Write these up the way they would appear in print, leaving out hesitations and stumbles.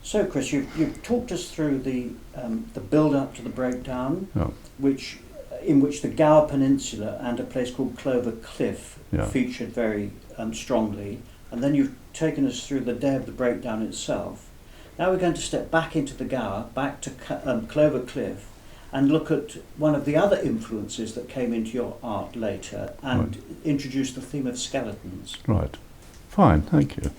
So, Chris, you've talked us through the build-up to the breakdown, Yeah. in which the Gower Peninsula and a place called Clover Cliff Yeah. featured very strongly, and then you've taken us through the day of the breakdown itself. Now we're going to step back into the Gower, back to Clover Cliff, and look at one of the other influences that came into your art later, and introduce the theme of skeletons. Right. Fine, thank you.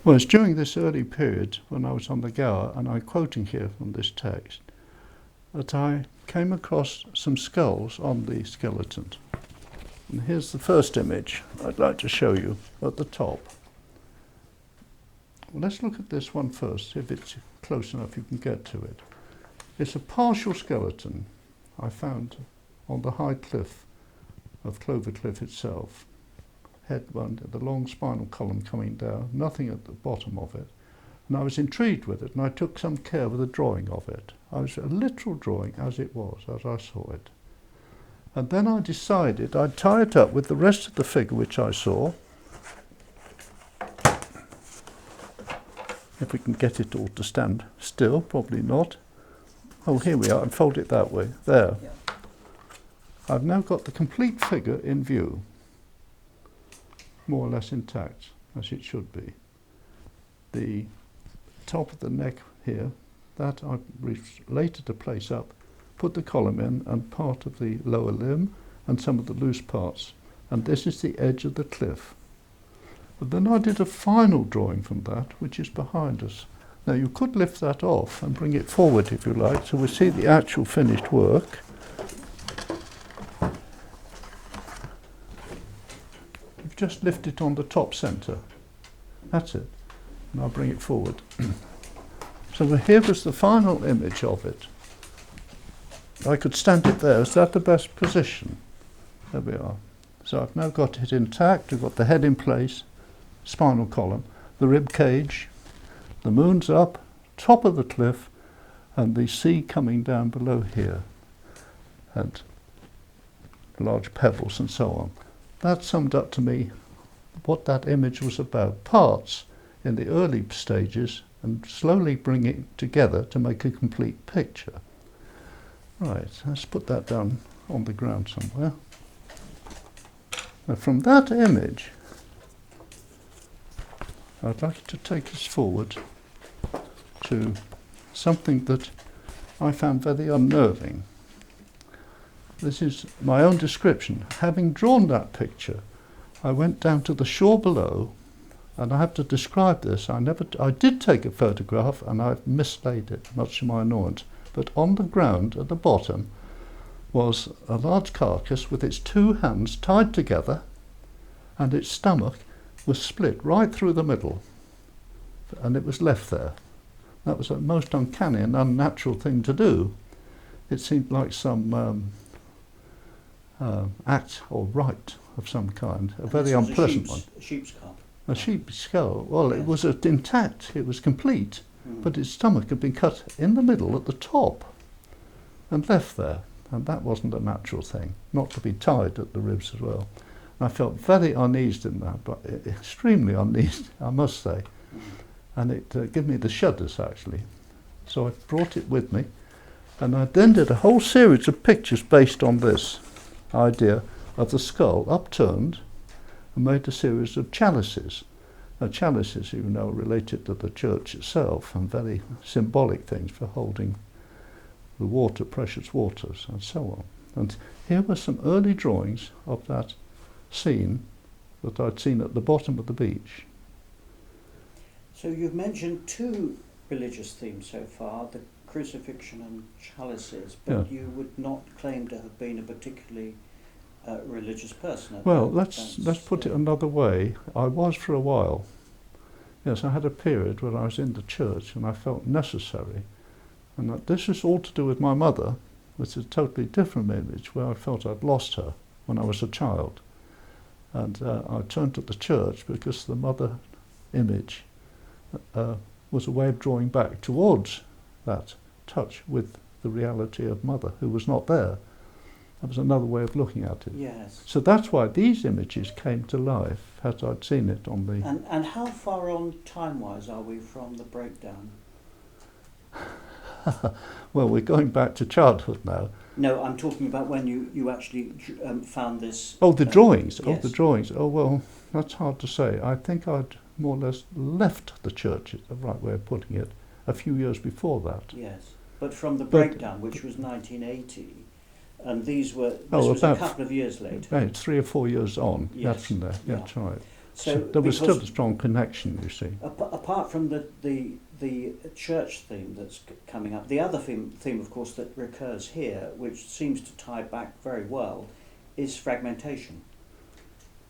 Well, it's during this early period when I was on the Gower, and I'm quoting here from this text, that I came across some skulls on the skeletons. And here's the first image I'd like to show you at the top. Well, let's look at this one first, if it's close enough you can get to it. It's a partial skeleton I found on the high cliff of Clover Cliff itself. Head one, the long spinal column coming down, nothing at the bottom of it. And I was intrigued with it, and I took some care with the drawing of it. I was a literal drawing as it was, as I saw it. And then I decided I'd tie it up with the rest of the figure which I saw. If we can get it all to stand still, probably not. Oh, here we are, and fold it that way, there. Yeah. I've now got the complete figure in view, more or less intact, as it should be. The top of the neck here, that I later to place up, put the column in, and part of the lower limb, and some of the loose parts. And this is the edge of the cliff. But then I did a final drawing from that, which is behind us. Now you could lift that off and bring it forward if you like, so we see the actual finished work. You've just lift it on the top centre. That's it. And I'll bring it forward. So here was the final image of it. I could stand it there. Is that the best position? There we are. So I've now got it intact. We've got the head in place, spinal column, the rib cage, the moon's up, top of the cliff, and the sea coming down below here, and large pebbles and so on. That summed up to me what that image was about. Parts in the early stages and slowly bring it together to make a complete picture. Right, let's put that down on the ground somewhere. Now from that image, I'd like to take us forward to something that I found very unnerving. This is my own description. Having drawn that picture, I went down to the shore below, and I have to describe this. I did take a photograph, and I've mislaid it, much to my annoyance. But on the ground at the bottom was a large carcass with its two hands tied together, and its stomach was split right through the middle, and it was left there. That was a most uncanny and unnatural thing to do. It seemed like some act or rite of some kind, a very unpleasant one. A sheep's skull. A sheep's skull. Well, yes. It was intact, it was complete, but its stomach had been cut in the middle at the top and left there, and that wasn't a natural thing, not to be tied at the ribs as well. And I felt very uneased in that, but extremely uneased, I must say. And it gave me the shudders, actually. So I brought it with me, and I then did a whole series of pictures based on this idea of the skull upturned, and made a series of chalices. Now, chalices, you know, related to the church itself, and very symbolic things for holding the water, precious waters, and so on. And here were some early drawings of that scene that I'd seen at the bottom of the beach. So you've mentioned two religious themes so far, the crucifixion and chalices, but you would not claim to have been a particularly religious person. Well, let's put it another way. I was for a while. Yes, I had a period when I was in the church and I felt necessary. And that this is all to do with my mother, which is a totally different image, where I felt I'd lost her when I was a child. And I turned to the church because the mother image was a way of drawing back towards that touch with the reality of mother, who was not there. That was another way of looking at it. Yes. So that's why these images came to life as I'd seen it on the... And how far on time-wise are we from the breakdown? Well, we're going back to childhood now. No, I'm talking about when you actually found this. Oh, the drawings. Oh, yes. the drawings. Oh, well, that's hard to say. I think I'd more or less left the church, is the right way of putting it, a few years before that. Yes, but from the breakdown, which was 1980, and this was a couple of years later. Right, 3 or 4 years on. Yes. That's from there. Yeah. That's right. So There was still a strong connection, you see. Apart from the church theme that's coming up, the other theme, of course, that recurs here, which seems to tie back very well, is fragmentation.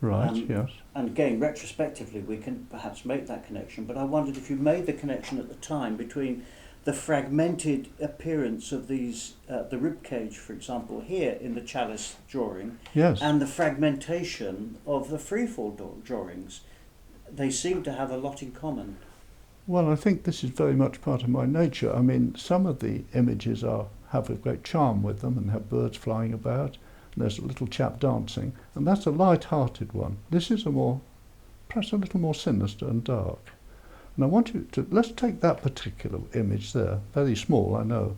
Right, yes. And again, retrospectively, we can perhaps make that connection, but I wondered if you made the connection at the time between the fragmented appearance of these, the rib cage, for example, here in the chalice drawing, Yes. and the fragmentation of the freefall drawings. They seem to have a lot in common. Well, I think this is very much part of my nature. I mean, some of the images have a great charm with them and have birds flying about, and there's a little chap dancing, and that's a light-hearted one. This is perhaps a little more sinister and dark. And I want you to, let's take that particular image there, very small, I know,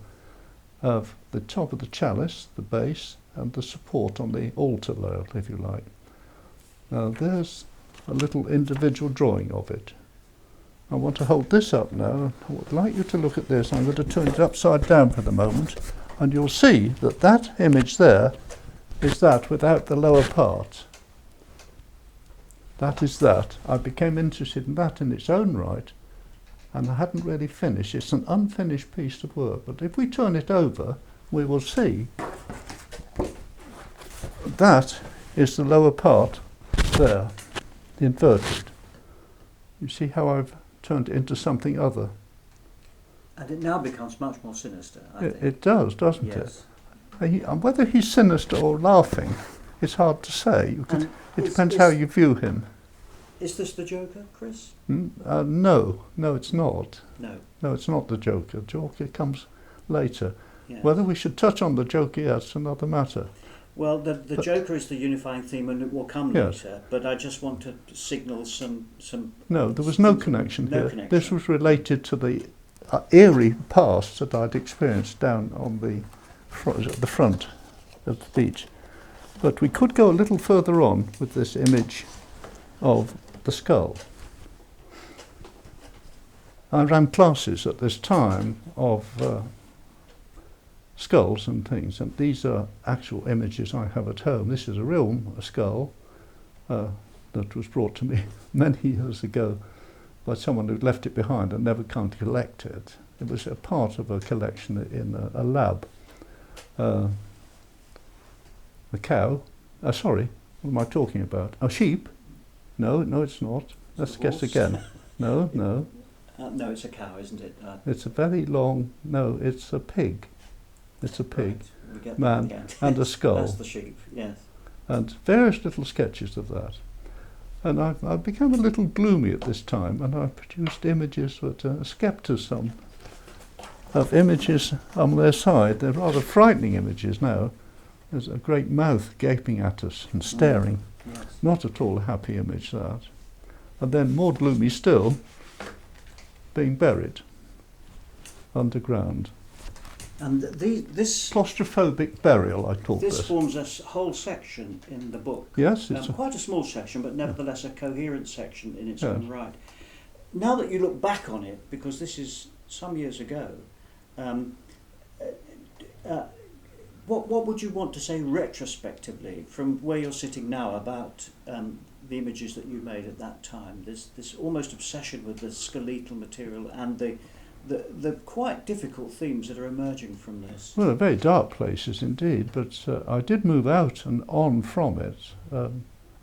of the top of the chalice, the base, and the support on the altar rail, if you like. Now, there's a little individual drawing of it. I want to hold this up now. I would like you to look at this. I'm going to turn it upside down for the moment, and you'll see that that image there is that without the lower part. That is that. I became interested in that in its own right, and I hadn't really finished. It's an unfinished piece of work, but if we turn it over, we will see that is the lower part there, inverted. You see how I've turned it into something other? And it now becomes much more sinister, I think. It does, doesn't Yes. it? Whether he's sinister or laughing, it's hard to say. It depends how you view him. Is this the Joker, Chris? No, it's not. No. No, it's not the Joker. Joker comes later. Yes. Whether we should touch on the Joker, that's another matter. Well, the Joker is the unifying theme, and it will come Yes. later. But I just want to signal some. No, there was no connection No here. connection. This was related to the eerie past that I'd experienced down on the front of the beach. But we could go a little further on with this image of the skull. I ran classes at this time of skulls and things, and these are actual images I have at home. This is a skull that was brought to me many years ago by someone who'd left it behind and never come to collect it. It was a part of a collection in a lab. A cow. Sorry, what am I talking about? A sheep? No, it's not. Let's guess again. No. No, it's a cow, isn't it? It's a very long. No, it's a pig. It's a pig, Right. We get man, that again. and a skull. That's the sheep. Yes. And various little sketches of that. And I became a little gloomy at this time, and I produced images that skepticism of images on their side. They're rather frightening images now. There's a great mouth gaping at us and staring. Yes. Not at all a happy image, that. And then more gloomy still, being buried underground. And this Claustrophobic burial, I call this this. forms a whole section in the book. Yes, it's Quite a small section, but nevertheless a coherent section in its Yes. own right. Now that you look back on it, because this is some years ago, what would you want to say retrospectively from where you're sitting now about the images that you made at that time? This almost obsession with the skeletal material and the quite difficult themes that are emerging from this. Well, they're very dark places indeed, but I did move out and on from it.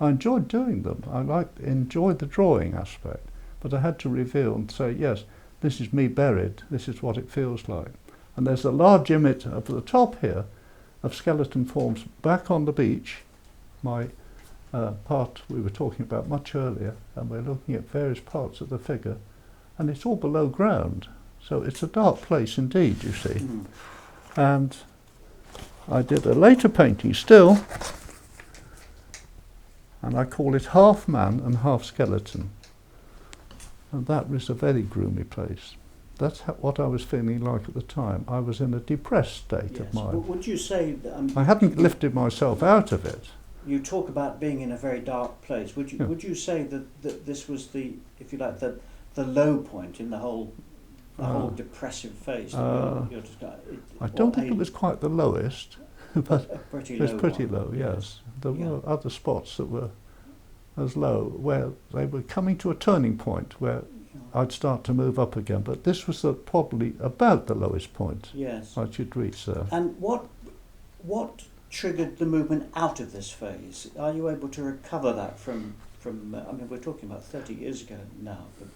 I enjoyed doing them. I enjoyed the drawing aspect, but I had to reveal and say, yes, this is me buried, this is what it feels like. And there's a large image at the top here of skeleton forms back on the beach, my part we were talking about much earlier, and we're looking at various parts of the figure, and it's all below ground. So it's a dark place indeed, you see. Mm. And I did a later painting still, and I call it Half Man and Half Skeleton. And that was a very gloomy place. That's what I was feeling like at the time. I was in a depressed state of Yes. mind. Would you say that, I hadn't lifted myself out of it. you talk about being in a very dark place? Would you Yeah. would you say that this was the, if you like, the low point in the whole depressive phase that you're describing? I don't think it was quite the lowest, but a pretty it was low pretty one. low, yes. There Yeah. were other spots that were as low, where they were coming to a turning point where I'd start to move up again. But this was probably about the lowest point Yes. I should reach there. And what triggered the movement out of this phase? Are you able to recover that from I mean, we're talking about 30 years ago now, but,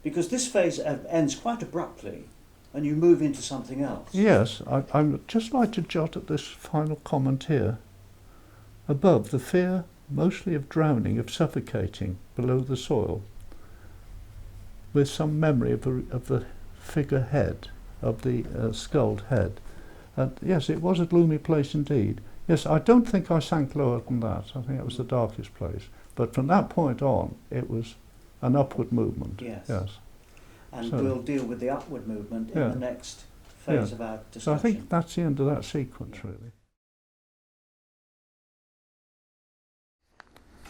because this phase ends quite abruptly and you move into something else. Yes, I'd just like to jot at this final comment here. Above, the fear mostly of drowning, of suffocating below the soil, with some memory of the figurehead, of the skulled head. And yes, it was a gloomy place indeed. Yes, I don't think I sank lower than that. I think it was the darkest place. But from that point on, it was an upward movement. Yes. Yes. And So- we'll deal with the upward movement in Yeah. the next phase Yeah. of our So discussion. I think that's the end of that sequence, really.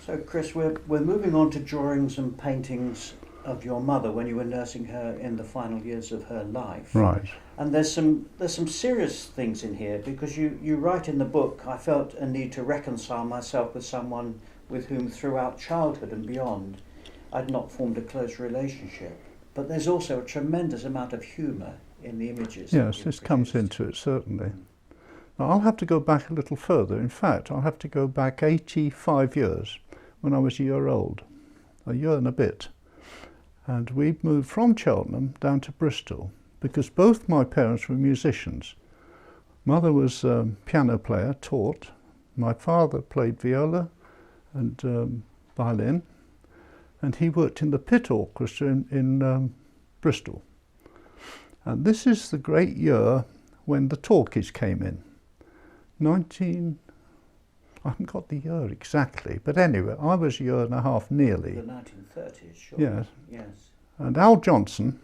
So, Chris, we're moving on to drawings and paintings of your mother when you were nursing her in the final years of her life. Right. And there's some serious things in here, because you write in the book, I felt a need to reconcile myself with someone with whom throughout childhood and beyond I'd not formed a close relationship. But there's also a tremendous amount of humour in the images. that Yes, you've this comes produced. into it, certainly. Now, I'll have to go back a little further. In fact, I'll have to go back 85 years, when I was a year old, a year and a bit. And we moved from Cheltenham down to Bristol, because both my parents were musicians. Mother was a piano player, taught. My father played viola and violin, and he worked in the pit orchestra in Bristol. And this is the great year when the talkies came in. I haven't got the year exactly, but anyway, I was a year and a half nearly. The 1930s, sure. Yes. Yes. And Al Johnson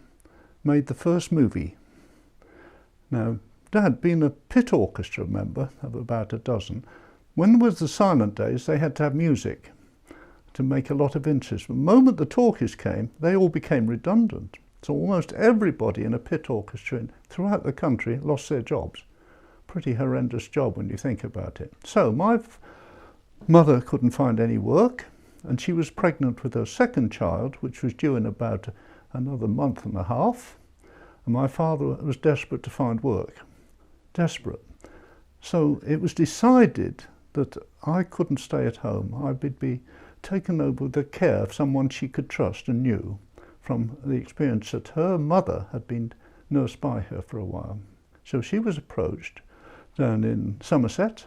made the first movie. Now, Dad, being a pit orchestra member of about a dozen, when there was the silent days, they had to have music to make a lot of interest. The moment the talkies came, they all became redundant. So almost everybody in a pit orchestra throughout the country lost their jobs. Pretty horrendous job when you think about it. So my mother couldn't find any work, and she was pregnant with her second child, which was due in about another month and a half. And my father was desperate to find work. Desperate. So it was decided that I couldn't stay at home. I would be taken over with the care of someone she could trust and knew, from the experience that her mother had been nursed by her for a while. So she was approached down in Somerset,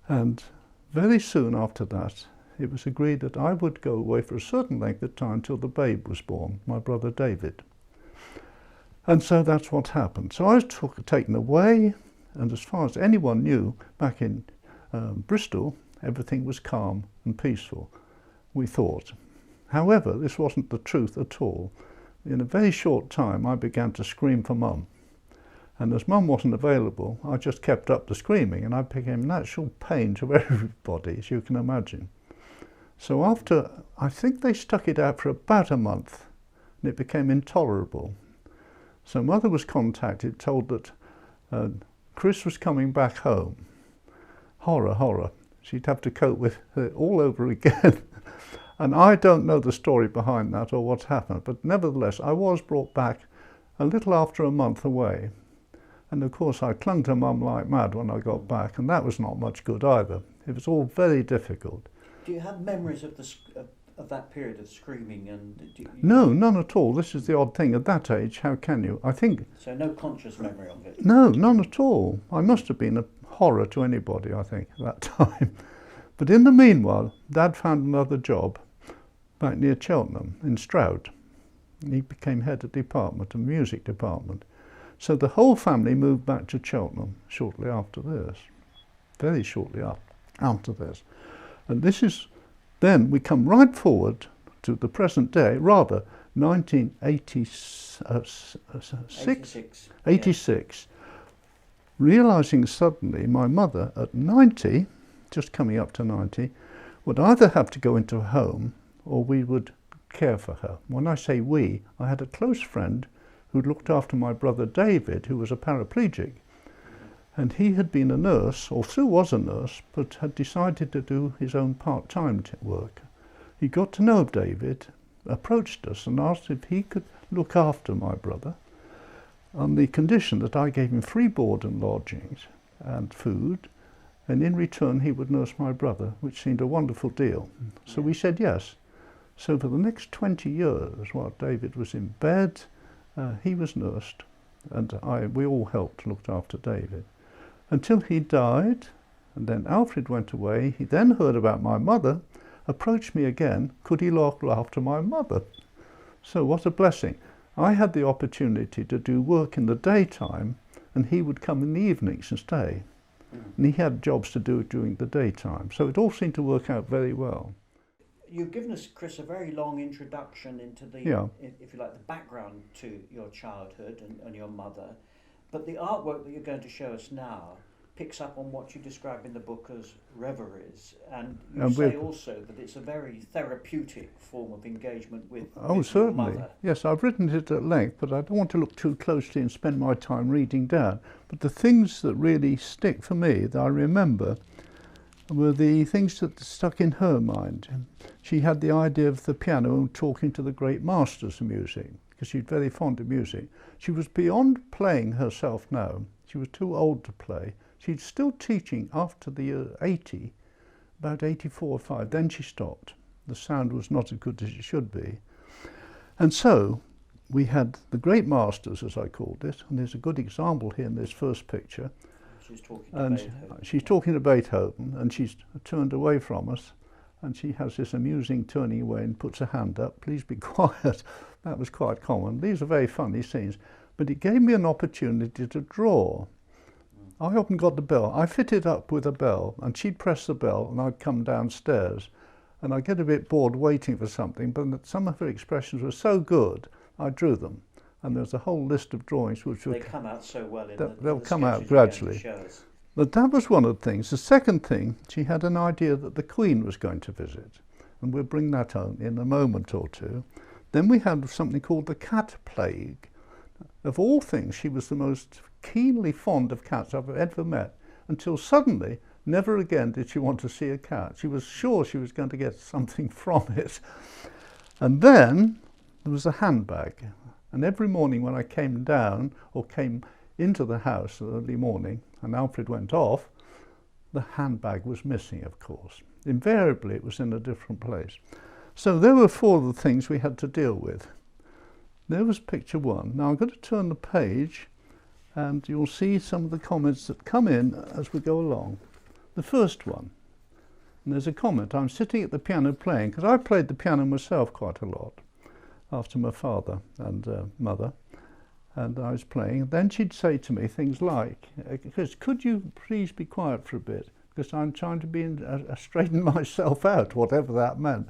and very soon after that it was agreed that I would go away for a certain length of time till the babe was born, my brother David. And so that's what happened. So I was taken away, and as far as anyone knew, back in Bristol, everything was calm and peaceful, we thought. However, this wasn't the truth at all. In a very short time, I began to scream for Mum. And as Mum wasn't available, I just kept up the screaming, and I became natural pain to everybody, as you can imagine. So after, I think they stuck it out for about a month, and it became intolerable. So Mother was contacted, told that Chris was coming back home. Horror, horror. She'd have to cope with it all over again. And I don't know the story behind that or what happened, but nevertheless, I was brought back a little after a month away. And of course, I clung to Mum like mad when I got back, and that was not much good either. It was all very difficult. Do you have memories of of that period of screaming? And No, none at all. This is the odd thing. At that age, how can you? I think... So no conscious memory of it? No, none at all. I must have been a horror to anybody, I think, at that time. But in the meanwhile, Dad found another job back near Cheltenham, in Stroud. He became head of department, a music department. So the whole family moved back to Cheltenham shortly after this, very shortly after this. And this is, then we come right forward to the present day, rather 1986, 86. 86, realising suddenly my mother at 90, just coming up to 90, would either have to go into a home or we would care for her. When I say we, I had a close friend who looked after my brother David, who was a paraplegic. And he had been a nurse, or still was a nurse, but had decided to do his own part-time work. He got to know David, approached us and asked if he could look after my brother on the condition that I gave him free board and lodgings and food, and in return he would nurse my brother, which seemed a wonderful deal. So we said yes. So for the next 20 years, while David was in bed, he was nursed, and we all helped look after David. Until he died, and then Alfred went away. He then heard about my mother, approached me again, could he look after my mother? So what a blessing. I had the opportunity to do work in the daytime, and he would come in the evenings and stay. And he had jobs to do during the daytime. So it all seemed to work out very well. You've given us, Chris, a very long introduction into the, if you like, the background to your childhood and your mother. But the artwork that you're going to show us now picks up on what you describe in the book as reveries, and you say also that it's a very therapeutic form of engagement with certainly. Your mother. Yes, I've written it at length, but I don't want to look too closely and spend my time reading down. But the things that really stick for me, that I remember, were the things that stuck in her mind. She had the idea of the piano and talking to the great masters of music, because she's very fond of music. She was beyond playing herself now. She was too old to play. She's still teaching after the year 80, about 84 or 5. Then she stopped. The sound was not as good as it should be. And so we had the great masters, as I called it, and there's a good example here in this first picture. She's talking to Beethoven. She's talking to Beethoven, and she's turned away from us, and she has this amusing turning away and puts her hand up, please be quiet. That was quite common. These are very funny scenes, but it gave me an opportunity to draw. I often got the bell. I fitted up with a bell, and she'd press the bell, and I'd come downstairs. And I'd get a bit bored waiting for something, but some of her expressions were so good, I drew them. And there's a whole list of drawings which they come out so well in they'll the come out gradually. But that was one of the things. The second thing, she had an idea that the Queen was going to visit, and we'll bring that on in a moment or two. Then we had something called the cat plague. Of all things, she was the most keenly fond of cats I've ever met, until suddenly, never again did she want to see a cat. She was sure she was going to get something from it. And then there was a handbag. And every morning when I came down or came into the house early morning and Alfred went off, the handbag was missing, of course. Invariably, it was in a different place. So there were 4 of the things we had to deal with. There was picture 1. Now I'm going to turn the page and you'll see some of the comments that come in as we go along. The first one, and there's a comment, I'm sitting at the piano playing, because I played the piano myself quite a lot after my father and mother, and I was playing. Then she'd say to me things like, Chris, could you please be quiet for a bit, because I'm trying to straighten myself out, whatever that meant.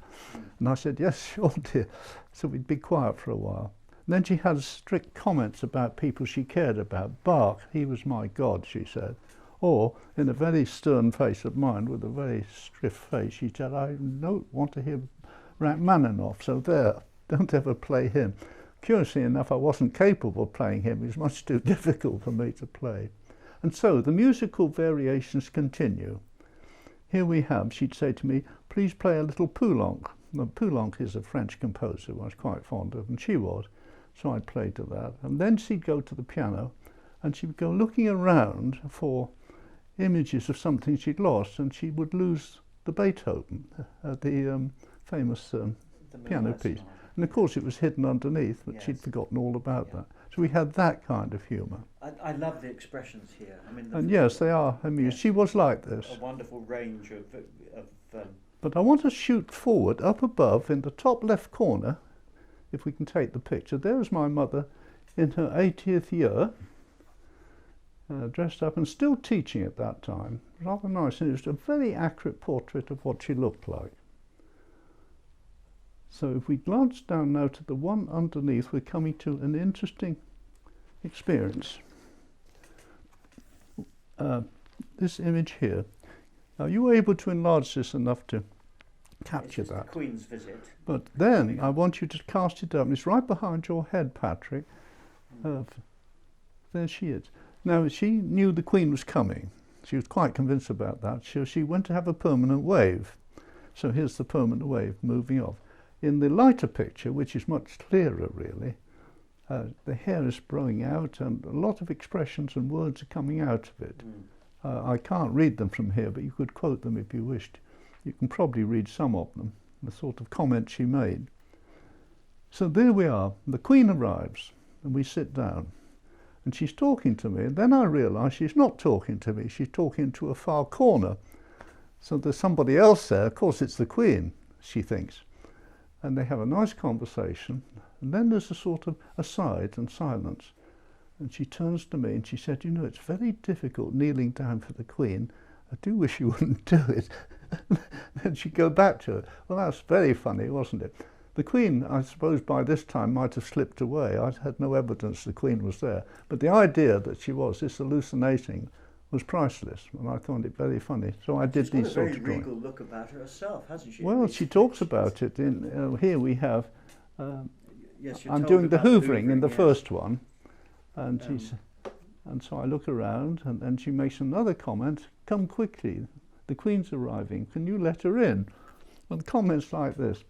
And I said, yes, sure, dear. So we'd be quiet for a while. And then she had strict comments about people she cared about. Bach, he was my God, she said. Or, in a very stern face of mine, with a very stiff face, she said, I don't want to hear Rachmaninoff, so there, don't ever play him. Curiously enough, I wasn't capable of playing him. It was much too difficult for me to play. And so the musical variations continue. Here we have, she'd say to me, please play a little Poulenc. Now, Poulenc is a French composer who I was quite fond of, and she was. So I'd play to that. And then she'd go to the piano, and she would go looking around for images of something she'd lost, and she would lose the Beethoven, the famous piano piece. And of course it was hidden underneath, but she'd forgotten all about that. So we had that kind of humour. I love the expressions here. I mean, and yes, they are amused. Yes, she was like this. A wonderful range of But I want to shoot forward, up above, in the top left corner, if we can take the picture. There's my mother in her 80th year, dressed up and still teaching at that time. Rather nice, and it was a very accurate portrait of what she looked like. So if we glance down now to the one underneath, we're coming to an interesting experience. This image here. Now you were able to enlarge this enough to capture This is that. the Queen's visit. But then I want you to cast it up. It's right behind your head, Patrick. There she is. Now she knew the Queen was coming. She was quite convinced about that. So she went to have a permanent wave. So here's the permanent wave moving off. In the lighter picture, which is much clearer really, the hair is growing out and a lot of expressions and words are coming out of it. I can't read them from here, but you could quote them if you wished. You can probably read some of them, the sort of comments she made. So there we are. The Queen arrives and we sit down and she's talking to me, and then I realise she's not talking to me, she's talking to a far corner. So there's somebody else there. Of course it's the Queen, she thinks. And they have a nice conversation, and then there's a sort of aside and silence. And she turns to me and she said, you know, it's very difficult kneeling down for the Queen. I do wish you wouldn't do it. Then she'd go back to it. Well, that's very funny, wasn't it? The Queen, I suppose by this time, might have slipped away. I had no evidence the Queen was there. But the idea that she was this hallucinating was priceless, and I found it very funny. So I did these sorts of drawings. She's got a very regal look about her herself, hasn't she? Well, she talks about it in here we have. Yes, I'm doing the hoovering in the yes. first one, and and so I look around, and then she makes another comment. Come quickly, the Queen's arriving. Can you let her in? And comments like this.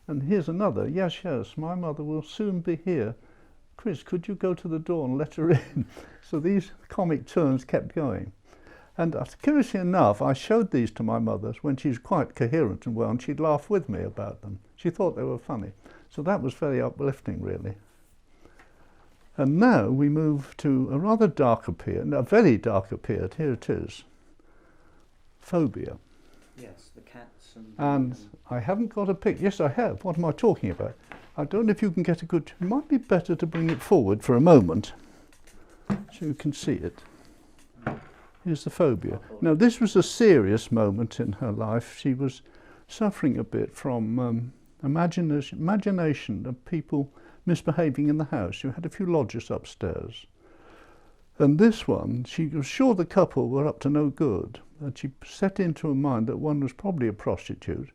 And here's another. Yes, yes, my mother will soon be here. Chris, could you go to the door and let her in? So these comic turns kept going. And curiously enough, I showed these to my mother when she's quite coherent and well, and she'd laugh with me about them. She thought they were funny. So that was very uplifting, really. And now we move to a rather darker period, a very darker period. Here it is. Phobia. Yes, the cats and I haven't got a pic. Yes, I have. What am I talking about? I don't know if you can get a good... It might be better to bring it forward for a moment so you can see it. Here's the phobia. Now, this was a serious moment in her life. She was suffering a bit from imagination of people misbehaving in the house. You had a few lodgers upstairs. And this one, she was sure the couple were up to no good. And she set into her mind that one was probably a prostitute,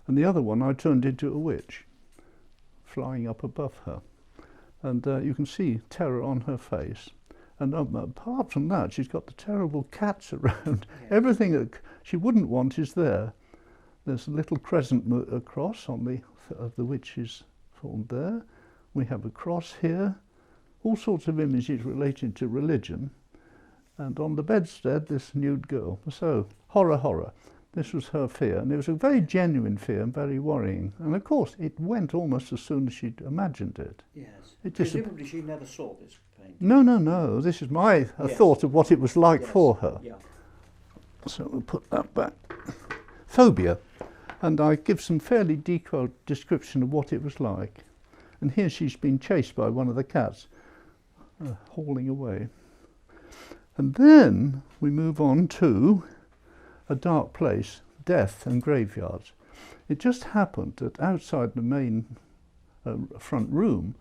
and the other one I turned into a witch, flying up above her. And you can see terror on her face. And apart from that, she's got the terrible cats around. Yeah. Everything that she wouldn't want is there. There's a little crescent cross on the witch's form there. We have a cross here. All sorts of images related to religion. And on the bedstead, this nude girl. So, horror, horror. This was her fear. And it was a very genuine fear and very worrying. And of course, it went almost as soon as she'd imagined it. Yes. It Presumably she never saw this painting. No, no, no. This is my thought of what it was like for her. Yeah. So we'll put that back. Phobia. And I give some fairly detailed description of what it was like. And here she's been chased by one of the cats, hauling away. And then we move on to a dark place, death and graveyards. It just happened that outside the main front room,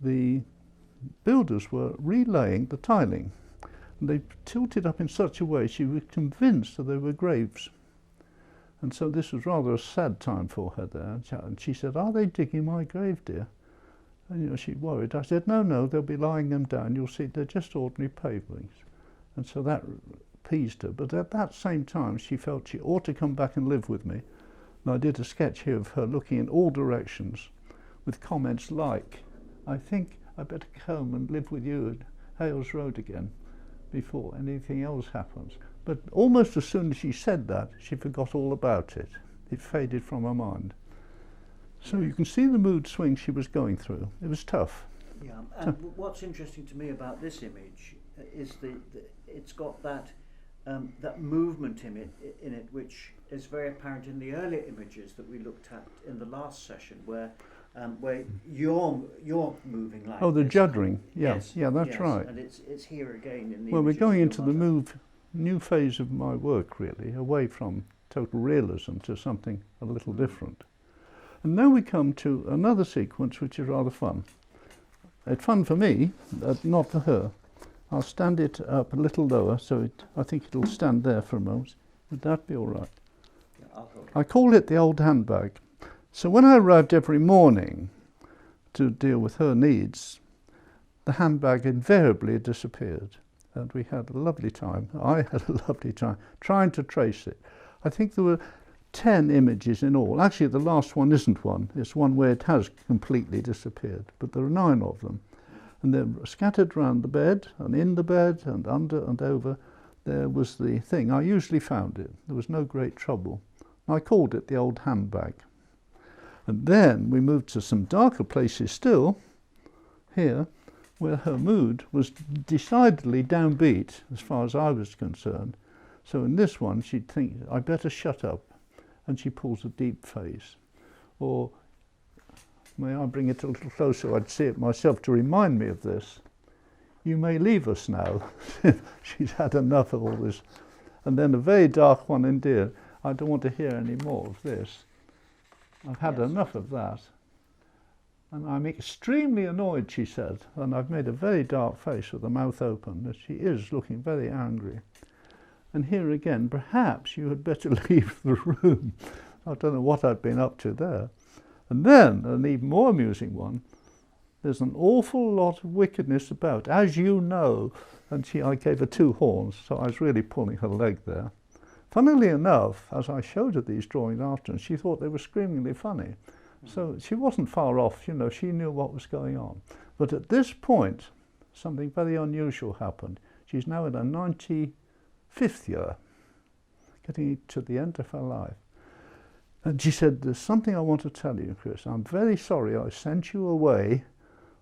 the builders were relaying the tiling. And they tilted up in such a way she was convinced that they were graves. And so this was rather a sad time for her there. And she said, "Are they digging my grave, dear?" And she worried. I said, "No, no, they'll be lying them down. You'll see they're just ordinary pavings." And so that appeased her. But at that same time, she felt she ought to come back and live with me. And I did a sketch here of her looking in all directions with comments like, "I think I better come and live with you at Hales Road again before anything else happens." But almost as soon as she said that, she forgot all about it. It faded from her mind. So you can see the mood swing she was going through. It was tough. Yeah, and what's interesting to me about this image is it's got that movement in it, which is very apparent in the earlier images that we looked at in the last session, where you're moving like the this. juddering. Yeah, yes, yeah, that's yes, right. And it's here again in the. Well, we're images going of into your the mother. new phase of my work, really, away from total realism to something a little different. And now we come to another sequence which is rather fun. It's fun for me, not for her. I'll stand it up a little lower, so I think it'll stand there for a moment. Would that be all right? Yeah, I'll hold it. I call it the old handbag. So when I arrived every morning to deal with her needs, the handbag invariably disappeared. And we had a lovely time. I had a lovely time trying to trace it. I think there were 10 images in all. Actually, the last one isn't one. It's one where it has completely disappeared. But there are 9 of them. And they're scattered around the bed, and in the bed, and under and over. There was the thing. I usually found it. There was no great trouble. I called it the old handbag. And then we moved to some darker places still, here, where her mood was decidedly downbeat, as far as I was concerned. So in this one, she'd think, I better shut up. And she pulls a deep face. Or, may I bring it a little closer? I'd see it myself to remind me of this. You may leave us now. She's had enough of all this. And then a very dark one indeed. I don't want to hear any more of this. I've had enough of that. And I'm extremely annoyed, she said. And I've made a very dark face with the mouth open, that she is looking very angry. And here again, perhaps you had better leave the room. I don't know what I'd been up to there. And then, an even more amusing one, there's an awful lot of wickedness about, as you know. And I gave her 2 horns, so I was really pulling her leg there. Funnily enough, as I showed her these drawings afterwards, she thought they were screamingly funny. So she wasn't far off, you know, she knew what was going on. But at this point, something very unusual happened. She's now in her 95th year, getting to the end of her life. And she said, there's something I want to tell you, Chris. I'm very sorry I sent you away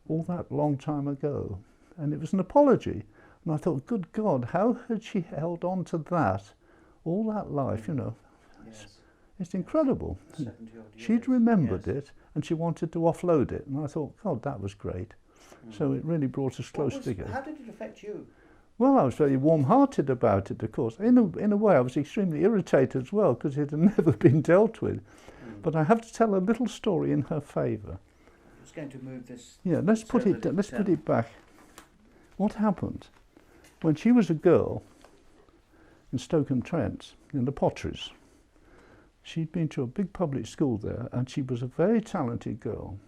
all that long time ago. And it was an apology. And I thought, good God, how had she held on to that all that life, you know? Yes. It's incredible. 70-odd years. She'd remembered Yes. it, and she wanted to offload it. And I thought, God, that was great. So it really brought us close together. How did it affect you? Well, I was very warm-hearted about it, of course. In a way, I was extremely irritated as well, because it had never been dealt with. But I have to tell a little story in her favour. I was going to move this. Yeah, let's put it back. What happened when she was a girl in Stoke-on-Trent in the Potteries? She'd been to a big public school there, and she was a very talented girl.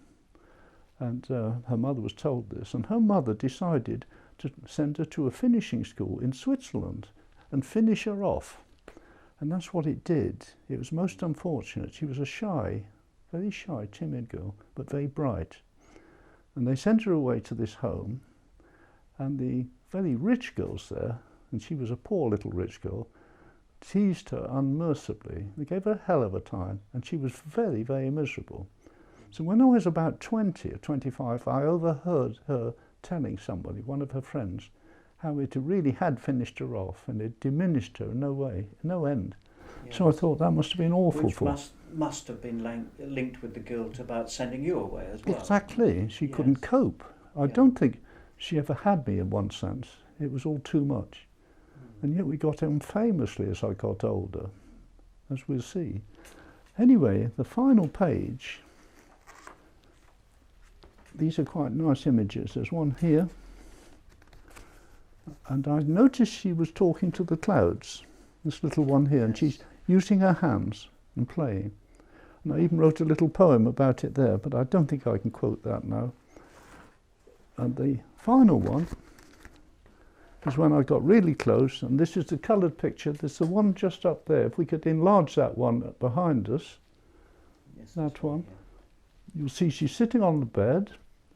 And her mother was told this, and her mother decided to send her to a finishing school in Switzerland and finish her off. And that's what it did. It was most unfortunate. She was a shy, very shy, timid girl, but very bright. And they sent her away to this home, and the very rich girls there, and she was a poor little rich girl, teased her unmercifully. They gave her a hell of a time, and she was very, very miserable. So when I was about 20 or 25, I overheard her telling somebody, one of her friends, how it really had finished her off, and it diminished her in no way, no end. Yes. So I thought that must have been awful Which for her. must have been linked with the guilt about sending you away as well. Exactly. She couldn't Yes. cope. I don't think she ever had me in one sense. It was all too much. And yet we got on famously as I got older, as we'll see. Anyway, the final page, these are quite nice images. There's one here. And I noticed she was talking to the clouds, this little one here, and she's using her hands and playing. And I even wrote a little poem about it there, but I don't think I can quote that now. And the final one is when I got really close, and this is the coloured picture. There's the one just up there. If we could enlarge that one behind us, Yes, that one, you'll see she's sitting on the bed,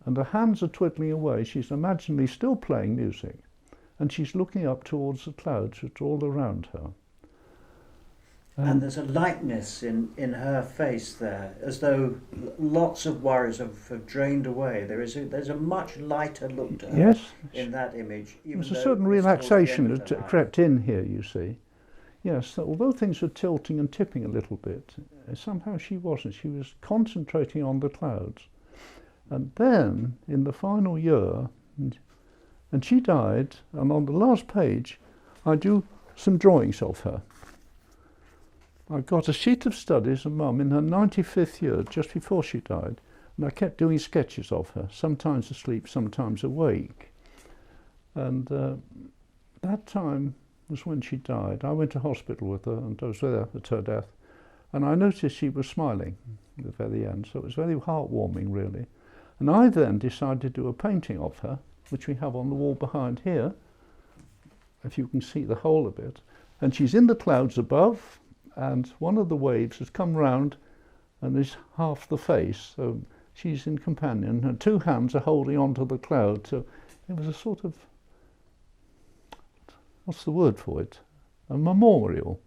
and her hands are twiddling away. She's imaginally still playing music, and she's looking up towards the clouds which are all around her. And there's a lightness in her face there, as though lots of worries have drained away. There's a much lighter look to her Yes, in that image. even there's a though certain it's towards the relaxation end of that her life. crept in here, you see. Yes, so although things were tilting and tipping a little bit, somehow she wasn't. She was concentrating on the clouds. And then, in the final year, and she died, and on the last page, I do some drawings of her. I got a sheet of studies of Mum in her 95th year, just before she died, and I kept doing sketches of her, sometimes asleep, sometimes awake. And that time was when she died. I went to hospital with her, and I was there at her death, and I noticed she was smiling at the very end, so it was very heartwarming, really. And I then decided to do a painting of her, which we have on the wall behind here, if you can see the whole of it. And she's in the clouds above, and one of the waves has come round and is half the face, so she's in companion, and two hands are holding onto the cloud. So it was a sort of, what's the word for it? A memorial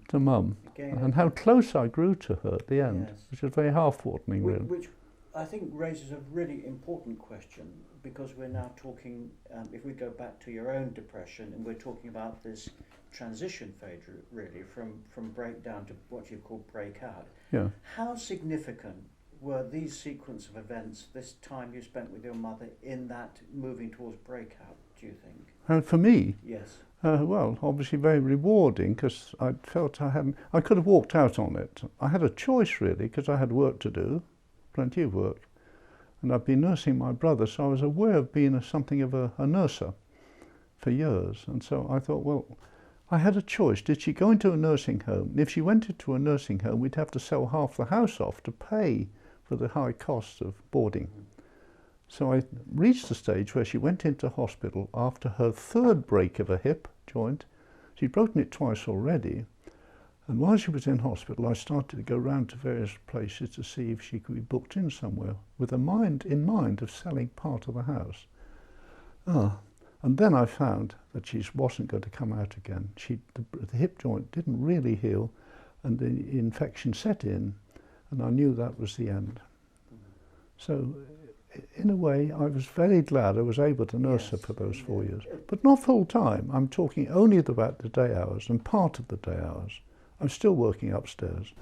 to Mum, and how close I grew to her at the end, yes, which was very heartwarming, really. Which I think raises a really important question, because we're now talking, if we go back to your own depression, and we're talking about this transition phase, really, from breakdown to what you call breakout. Yeah. How significant were these sequence of events, this time you spent with your mother, in that moving towards breakout, do you think? And for me, Yes. well, obviously very rewarding, because I felt I could have walked out on it. I had a choice, really, because I had work to do, plenty of work. And I'd been nursing my brother, so I was aware of being something of a nurser for years. And so I thought, well, I had a choice. Did she go into a nursing home? If she went into a nursing home, we'd have to sell half the house off to pay for the high costs of boarding. So I reached the stage where she went into hospital after her third break of a hip joint. She'd broken it twice already. And while she was in hospital, I started to go round to various places to see if she could be booked in somewhere, with a mind in mind of selling part of the house. And then I found that she wasn't going to come out again. The hip joint didn't really heal, and the infection set in, and I knew that was the end. So, in a way, I was very glad I was able to nurse her for those 4 years. But not full time. I'm talking only about the day hours and part of the day hours. I'm still working upstairs.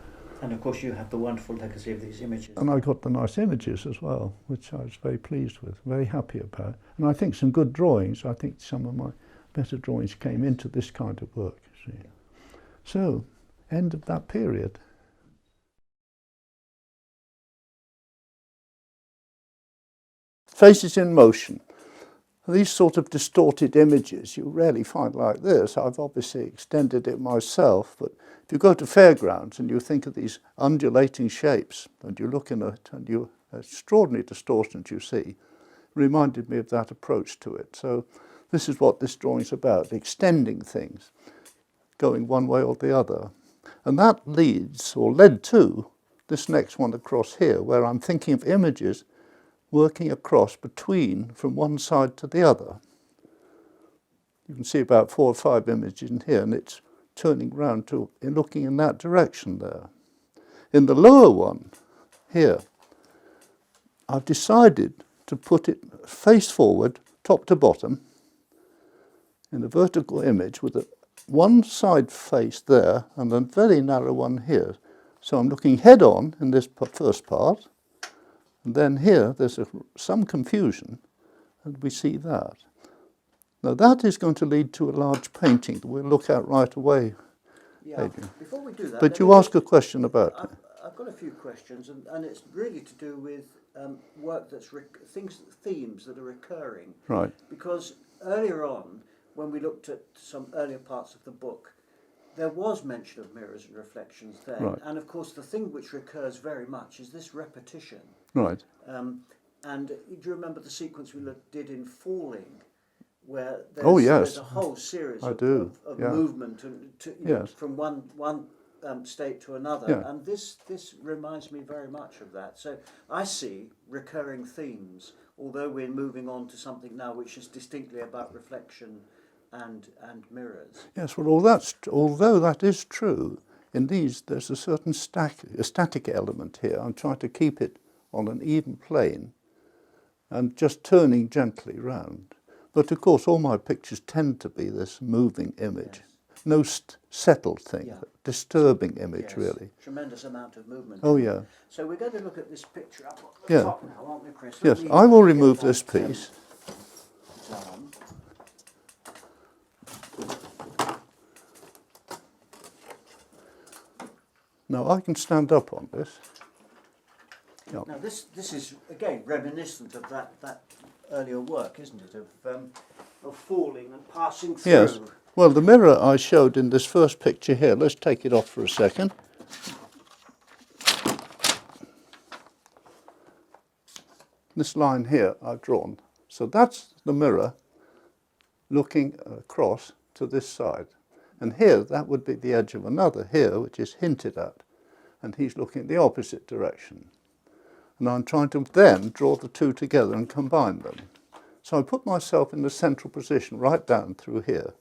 And of course you have the wonderful legacy of these images. And I got the nice images as well, which I was very pleased with, very happy about. And I think some good drawings. I think some of my better drawings came into this kind of work. See. Yeah. So, end of that period. Faces in motion. These sort of distorted images you rarely find like this. I've obviously extended it myself, but if you go to fairgrounds and you think of these undulating shapes and you look in it and you extraordinary distortions you see, reminded me of that approach to it. So this is what this drawing's about, extending things, going one way or the other. And that leads, or led to, this next one across here, where I'm thinking of images working across between from one side to the other. You can see about 4 or 5 images in here, and it's turning round to looking in that direction there. In the lower one, here, I've decided to put it face forward, top to bottom, in a vertical image with one side face there and a very narrow one here. So I'm looking head on in this first part, and then here there's some confusion, and we see that. Now that is going to lead to a large painting that we'll look at right away, Yeah. Adrian. Before we do that, But you ask a question about it. I've got a few questions, and it's really to do with work that's themes that are recurring. Right. Because earlier on, when we looked at some earlier parts of the book, there was mention of mirrors and reflections there. Right. And of course, the thing which recurs very much is this repetition. Right. And do you remember the sequence we did in Falling, where yes. there's a whole series of Yeah. movement Yes. from one state to another, Yeah. and this reminds me very much of that. So I see recurring themes, although we're moving on to something now which is distinctly about reflection and mirrors. Yes, well, although that is true, in these there's a certain static element here. I'm trying to keep it on an even plane and just turning gently round. But of course, all my pictures tend to be this moving image. Yes. No settled thing, Yeah. Disturbing image, Yes. really. Tremendous amount of movement. Oh, yeah. So we're going to look at this picture up at the Yeah. top now, aren't we, Chris? Yes, Let me I will get remove that, this piece. down. Now I can stand up on this. Yeah. Now this is again reminiscent of that earlier work, isn't it? Of falling and passing through. Yes. Well, the mirror I showed in this first picture here, let's take it off for a second. This line here I've drawn. So that's the mirror looking across to this side. And here, that would be the edge of another here, which is hinted at. And he's looking the opposite direction. And I'm trying to then draw the two together and combine them. So I put myself in the central position right down through here.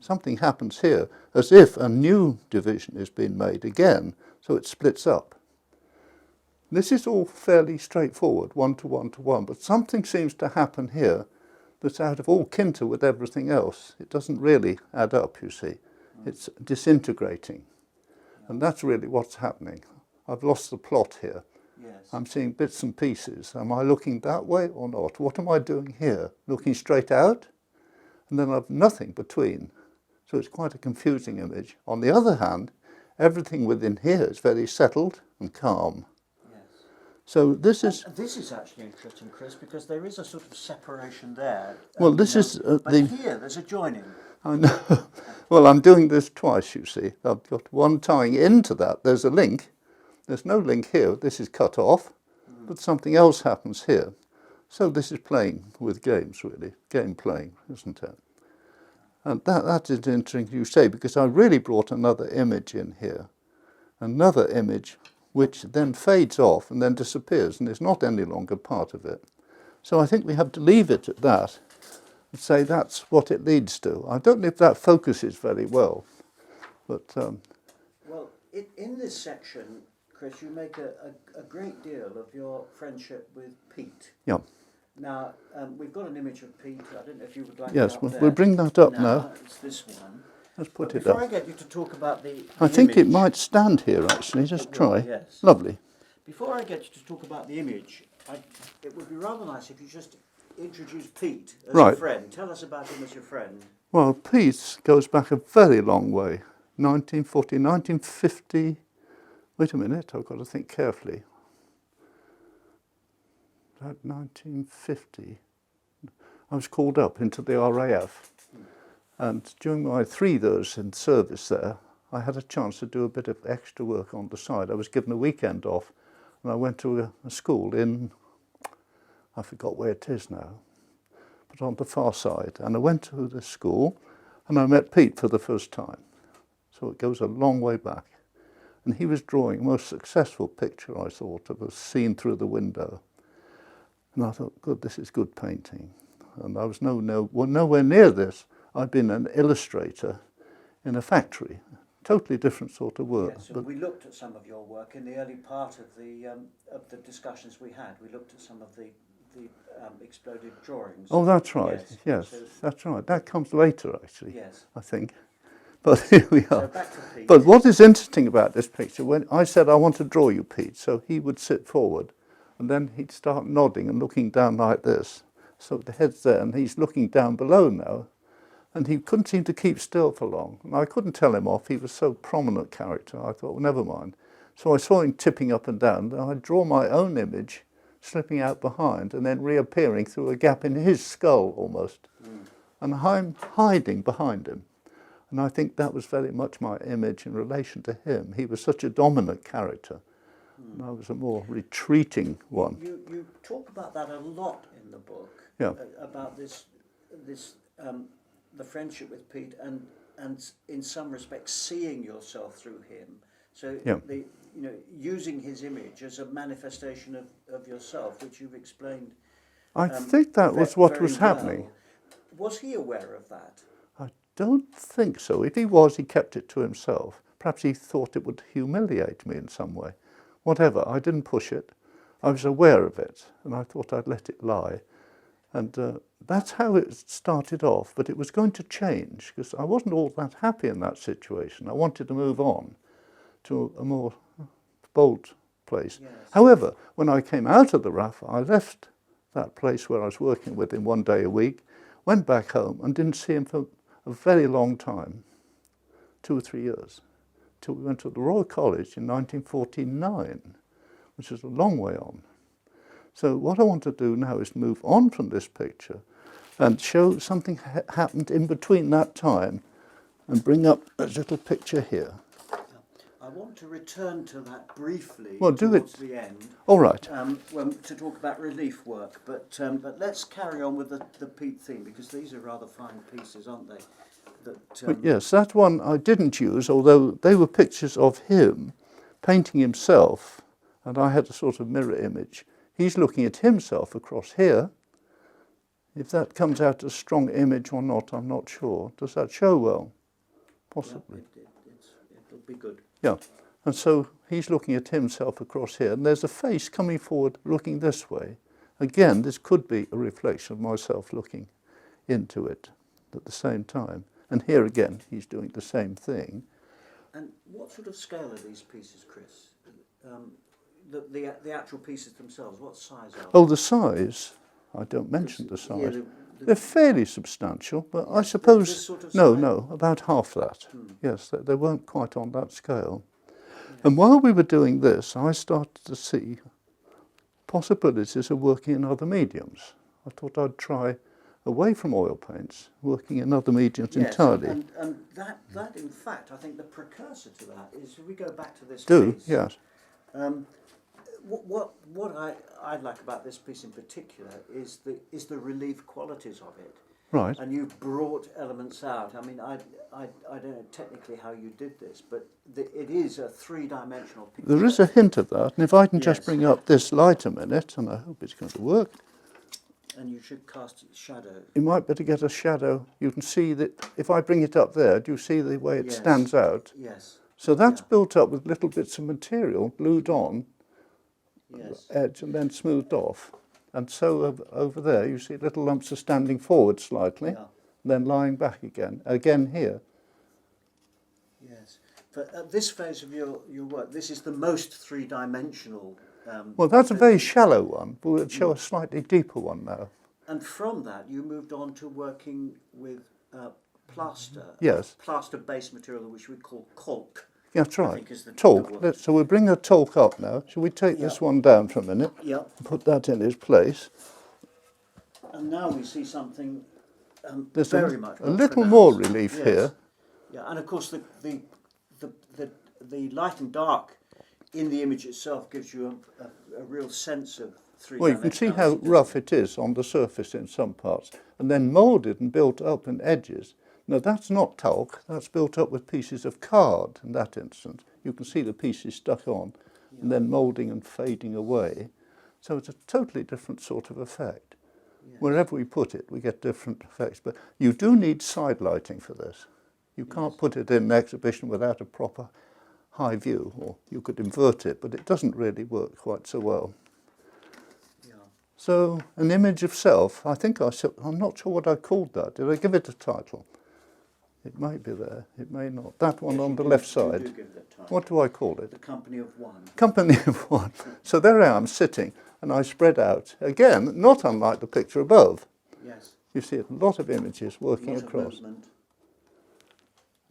Something happens here, as if a new division is being made again, so it splits up. This is all fairly straightforward, 1 to 1 to 1, but something seems to happen here that's out of all kilter with everything else. It doesn't really add up, you see. It's disintegrating. And that's really what's happening. I've lost the plot here. Yes. I'm seeing bits and pieces. Am I looking that way or not? What am I doing here? Looking straight out? And then I've nothing between. So it's quite a confusing image. On the other hand, everything within here is very settled and calm. So this is... This is actually interesting, Chris, because there is a sort of separation there. Well, this is... but here there's a joining. I know. Well, I'm doing this twice, you see. I've got one tying into that. There's a link. There's no link here. This is cut off. But something else happens here. So this is playing with games, really. Game playing, isn't it? And that is interesting you say, because I really brought another image in here. Another image which then fades off and then disappears and is not any longer part of it. So I think we have to leave it at that and say that's what it leads to. I don't know if that focuses very well, but... Well, in this section, Chris, you make a great deal of your friendship with Pete. Yeah. Now, we've got an image of Pete. I don't know if you would like yes, it up there. we'll bring that up now. It's this one. Let's put it before up. I get you to talk about the I think it image- might stand here, actually. Just It try. will, yes. Lovely. Before I get you to talk about the image, it would be rather nice if you just introduce Pete as a Right. friend. Tell us about him as your friend. Well, Pete goes back a very long way. 1940, 1950... Wait a minute, I've got to think carefully. About 1950, I was called up into the RAF. And during my 3 years in service there, I had a chance to do a bit of extra work on the side. I was given a weekend off, and I went to a school in, I forgot where it is now, but on the far side. And I went to the school, and I met Pete for the first time. So it goes a long way back. And he was drawing a most successful picture, I thought, of a scene through the window. And I thought, good, this is good painting. And I was nowhere near this. I'd been an illustrator in a factory, totally different sort of work. Yes, and we looked at some of your work in the early part of the discussions we had. We looked at some of the exploded drawings. Oh, that's right. Yes, So, that's right. That comes later, actually, yes. I think. But here we So are. back to Pete. But what is interesting about this picture, when I said, I want to draw you, Pete, so he would sit forward, and then he'd start nodding and looking down like this. So the head's there, and he's looking down below now. And he couldn't seem to keep still for long. And I couldn't tell him off. He was so prominent character. I thought, well, never mind. So I saw him tipping up and down. And I'd draw my own image, slipping out behind, and then reappearing through a gap in his skull almost. And I'm hiding behind him. And I think that was very much my image in relation to him. He was such a dominant character. And I was a more retreating one. You talk about that a lot in the book. Yeah. About this the friendship with Pete and in some respects seeing yourself through him. So Yeah. using his image as a manifestation of yourself, which you've explained. I think that was what was happening. Well. Was he aware of that? I don't think so. If he was, he kept it to himself. Perhaps he thought it would humiliate me in some way. Whatever, I didn't push it. I was aware of it, and I thought I'd let it lie. And that's how it started off, but it was going to change, because I wasn't all that happy in that situation. I wanted to move on to a more bold place. Yes. However, when I came out of the RAF, I left that place where I was working with him 1 day a week, went back home and didn't see him for a very long time, 2 or 3 years. till we went to the Royal College in 1949, which is a long way on. So what I want to do now is move on from this picture and show something happened in between that time and bring up a little picture here. I want to return to that briefly Well, do towards it. the end. All right. To talk about relief work, but let's carry on with the peat theme, because these are rather fine pieces, aren't they? But yes, that one I didn't use, although they were pictures of him painting himself, and I had a sort of mirror image. He's looking at himself across here. If that comes out as a strong image or not, I'm not sure. Does that show well? Possibly. Yeah, it'll be good. Yeah, and so he's looking at himself across here, and there's a face coming forward looking this way. Again, this could be a reflection of myself looking into it at the same time. And here again, he's doing the same thing. And what sort of scale are these pieces, Chris? The actual pieces themselves, what size are they? Oh, the size, I don't mention the size. They're fairly substantial, but I suppose, this sort of no, about half that. Yes, they weren't quite on that scale. And while we were doing this, I started to see possibilities of working in other mediums. I thought I'd try away from oil paints, working in other mediums entirely. And that, in fact, I think the precursor to that is, if we go back to this piece. Yes. What I like about this piece in particular is the relief qualities of it. Right. And you've brought elements out. I mean, I don't know technically how you did this, but it is a three-dimensional picture. There is a hint of that, and if I can just Yes. bring up this light a minute, and I hope it's going to work. And you should cast shadow. You might better get a shadow. You can see that if I bring it up there, do you see the way it Yes. stands out? Yes. So that's Yeah. built up with little bits of material glued on, Yes. edge, and then smoothed off. And so over there, you see little lumps are standing forward slightly, Yeah. then lying back again. Again here. Yes. But at this phase of your work, this is the most three-dimensional. Well, that's a very shallow one, but we'll show a slightly deeper one now. And from that, you moved on to working with plaster. Yes. Plaster-based material, which we call caulk. That's I right. think is the Talk. word. So we'll bring the talk up now. Shall we take this Yeah. one down for a minute? Yeah. Put that in its place. And now we see something There's very a, much a little more pronounced. relief Yes. here. Yeah, and of course the light and dark in the image itself gives you a real sense of three-dimensionality. Well, you can see how rough it is on the surface in some parts, and then moulded and built up in edges. Now that's not talc, that's built up with pieces of card in that instance. You can see the pieces stuck on, and then moulding and fading away. So it's a totally different sort of effect. Yes. Wherever we put it, we get different effects. But you do need side lighting for this. You can't put it in an exhibition without a proper high view, or you could invert it, but it doesn't really work quite so well. Yeah. So an image of self, I'm not sure what I called that. Did I give it a title? It might be there, it may not. That one Yes, on you the do- left you side. do give that time. What do I call it? The Company of One. Company of One. So there I am sitting, and I spread out. Again, not unlike the picture above. Yes. You see a lot of images working Lot of across. movement.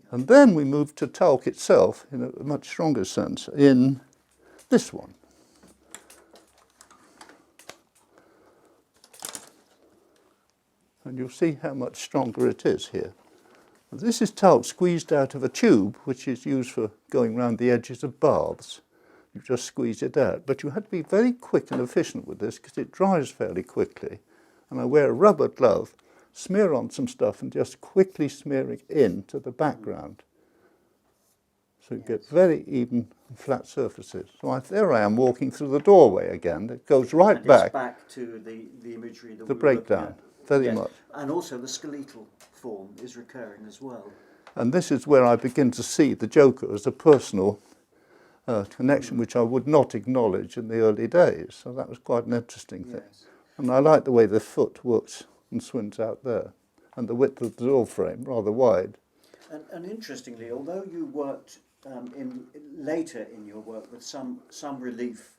And then we move to talc itself in a much stronger sense in this one. And you'll see how much stronger it is here. This is talc squeezed out of a tube, which is used for going round the edges of baths. You just squeeze it out. But you have to be very quick and efficient with this because it dries fairly quickly. And I wear a rubber glove, smear on some stuff and just quickly smear it into the background. So you get very even and flat surfaces. So there I am walking through the doorway again. It goes right And back. it's back to the imagery that The we were looking breakdown, at. very Yes. much. And also the skeletal form is recurring as well. And this is where I begin to see the Joker as a personal connection which I would not acknowledge in the early days. So that was quite an interesting thing. Yes. And I like the way the foot works and swims out there. And the width of the door frame, rather wide. And interestingly, although you worked later in your work with some relief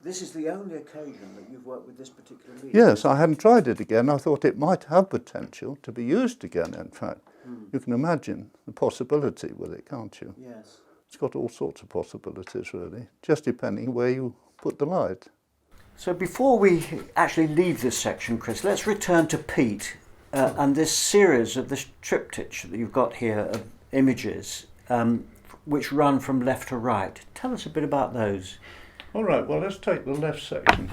This is the only occasion that you've worked with this particular leaf. Yes, I hadn't tried it again. I thought it might have potential to be used again, in fact. You can imagine the possibility with it, can't you? Yes. It's got all sorts of possibilities, really, just depending where you put the light. So before we actually leave this section, Chris, let's return to Pete and this series of this triptych that you've got here of images which run from left to right. Tell us a bit about those. All right, well, let's take the left section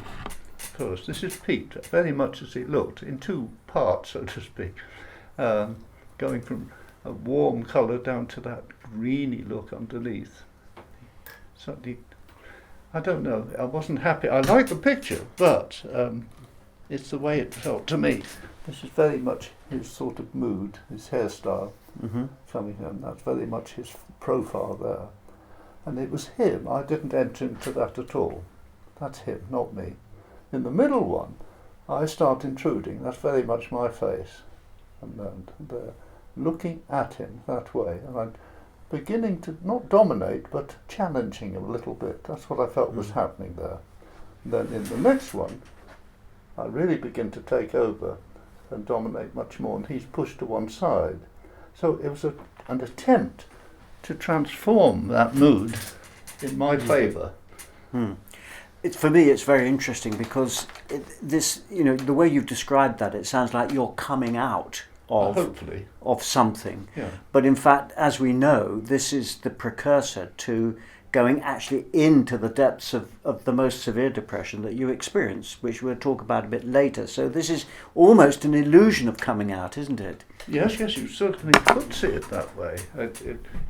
first. This is Pete, very much as it looked, in two parts, so to speak, going from a warm colour down to that greeny look underneath. Certainly, I don't know, I wasn't happy. I like the picture, but it's the way it felt to me. This is very much his sort of mood, his hairstyle coming in. That's very much his profile there. And it was him. I didn't enter into that at all. That's him, not me. In the middle one, I start intruding. That's very much my face. And there, looking at him that way. And I'm beginning to not dominate, but challenging him a little bit. That's what I felt was happening there. And then in the next one, I really begin to take over and dominate much more. And he's pushed to one side. So it was an attempt to transform that mood in my favour. For me, it's very interesting because the way you've described that, it sounds like you're coming out Hopefully. of something. Yeah. But in fact, as we know, this is the precursor to going actually into the depths of the most severe depression that you experience, which we'll talk about a bit later. So this is almost an illusion of coming out, isn't it? Yes, you certainly could see it that way.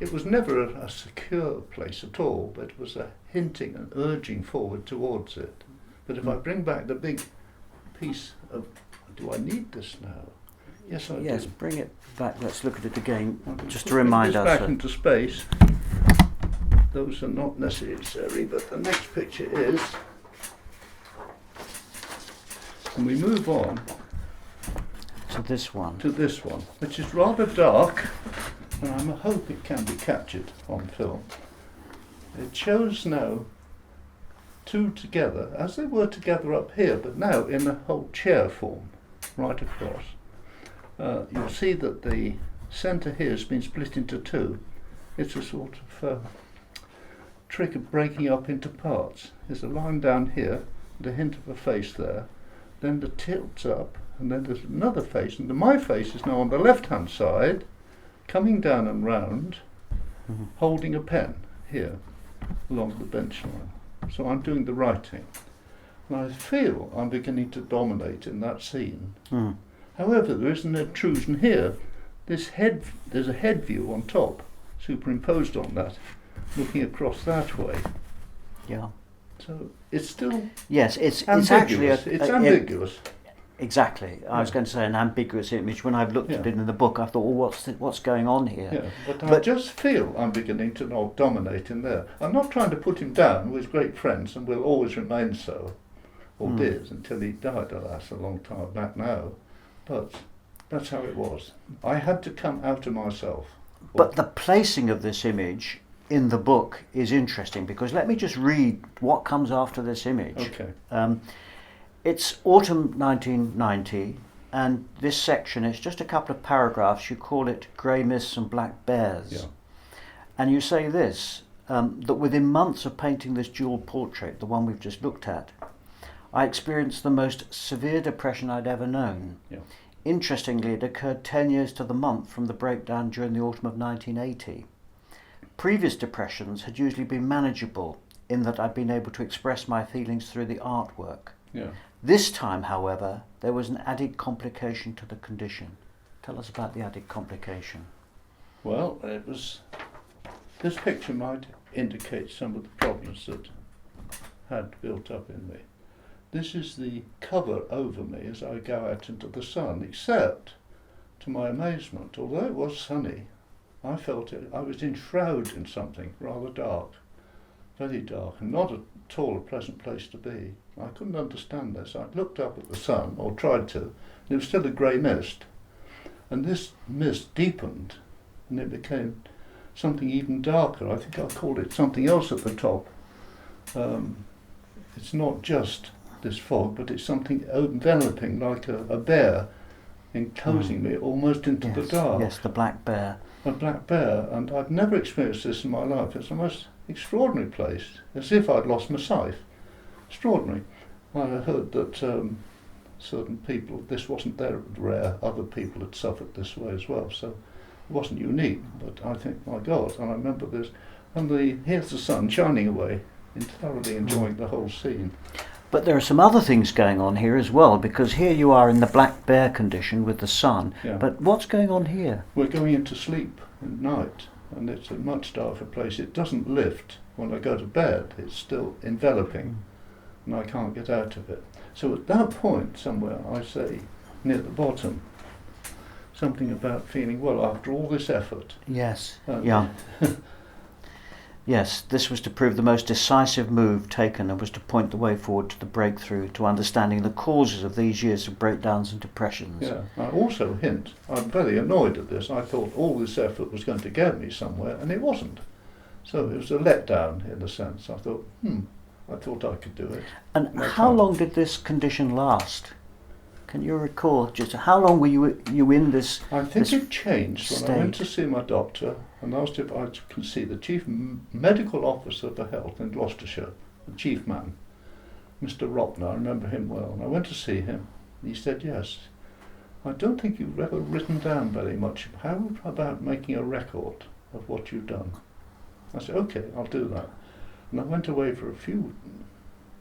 It was never a secure place at all, but it was a hinting and urging forward towards it. But if I bring back the big piece of, do I need this now? Yes, I do. Yes, bring it back. Let's look at it again, just to Put remind this us. back into space. Those are not necessary, but the next picture is. And we move on To this one. to this one, which is rather dark, and I hope it can be captured on film. It shows now two together, as they were together up here, but now in a whole chair form, right across. You'll see that the centre here has been split into two. It's a sort of trick of breaking up into parts. There's a line down here, and a hint of a face there, then the tilts up, and then there's another face, and my face is now on the left-hand side, coming down and round, holding a pen here, along the bench line. So I'm doing the writing. And I feel I'm beginning to dominate in that scene. However, there is an intrusion here. There's a head view on top, superimposed on that, looking across that way. Yeah. So it's still Yes, it's actually ambiguous. It's ambiguous. Exactly. I was going to say an ambiguous image. When I've looked at it in the book, I thought, well, what's going on here? Yeah, but I just feel I'm beginning to dominate in there. I'm not trying to put him down. We're great friends and will always remain so, or did until he died, alas, a long time back now. But that's how it was. I had to come out of myself. But the placing of this image in the book is interesting, because let me just read what comes after this image. Okay. It's autumn 1990, and this section, it's just a couple of paragraphs. You call it Grey Mists and Black Bears. Yeah. And you say this, that within months of painting this dual portrait, the one we've just looked at, I experienced the most severe depression I'd ever known. Yeah. Interestingly, it occurred 10 years to the month from the breakdown during the autumn of 1980. Previous depressions had usually been manageable in that I'd been able to express my feelings through the artwork. Yeah. This time, however, there was an added complication to the condition. Tell us about the added complication. Well, this picture might indicate some of the problems that had built up in me. This is the cover over me as I go out into the sun, except, to my amazement, although it was sunny, I felt I was enshrouded in something rather dark, very dark, and not at all a pleasant place to be. I couldn't understand this. I looked up at the sun, or tried to, and it was still a grey mist. And this mist deepened, and it became something even darker. I think I called it something else at the top. it's not just this fog, but it's something enveloping, like a bear, enclosing me almost into the dark. Yes, the black bear. A black bear, and I've never experienced this in my life. It's the most extraordinary place, as if I'd lost my sight. Extraordinary. I heard that certain people, this wasn't their rare, other people had suffered this way as well, so it wasn't unique, but I think, my God, and I remember this, and here's the sun shining away, thoroughly enjoying the whole scene. But there are some other things going on here as well, because here you are in the black bear condition with the sun. Yeah. But what's going on here? We're going into sleep at night, and it's a much darker place. It doesn't lift when I go to bed. It's still enveloping, and I can't get out of it. So at that point, somewhere, I say, near the bottom, something about feeling, well, after all this effort. Yes. Yeah. Yes, this was to prove the most decisive move taken and was to point the way forward to the breakthrough, to understanding the causes of these years of breakdowns and depressions. Yeah, I also hint, I'm very annoyed at this. I thought all this effort was going to get me somewhere, and it wasn't. So it was a letdown, in a sense. I thought, I thought I could do it. And how long did this condition last? Can you recall just how long were you in this? I think it changed when I went to state? see my doctor and asked if I could see the chief medical officer for health in Gloucestershire, the chief man, Mr. Ropner. I remember him well. And I went to see him. And he said, yes, I don't think you've ever written down very much. How about making a record of what you've done? I said, okay, I'll do that. And I went away for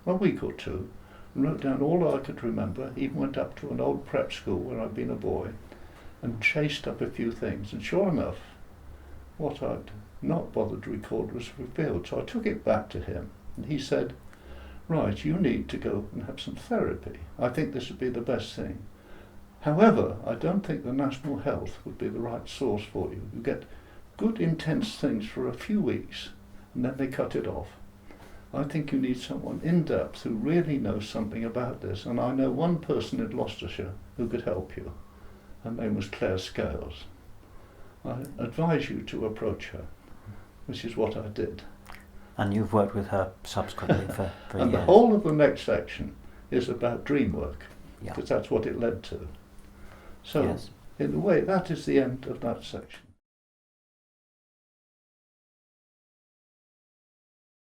a week or two, and wrote down all I could remember, even went up to an old prep school where I'd been a boy, and chased up a few things, and sure enough, what I'd not bothered to record was revealed. So I took it back to him, and he said, right, you need to go and have some therapy. I think this would be the best thing. However, I don't think the National Health would be the right source for you. You get good intense things for a few weeks, and then they cut it off. I think you need someone in depth who really knows something about this, and I know one person in Gloucestershire who could help you. Her name was Claire Scales. I advise you to approach her, which is what I did. And you've worked with her subsequently for And years. the whole of the next section is about dream work, Yeah. because that's what it led to. So, Yes. in a way, that is the end of that section.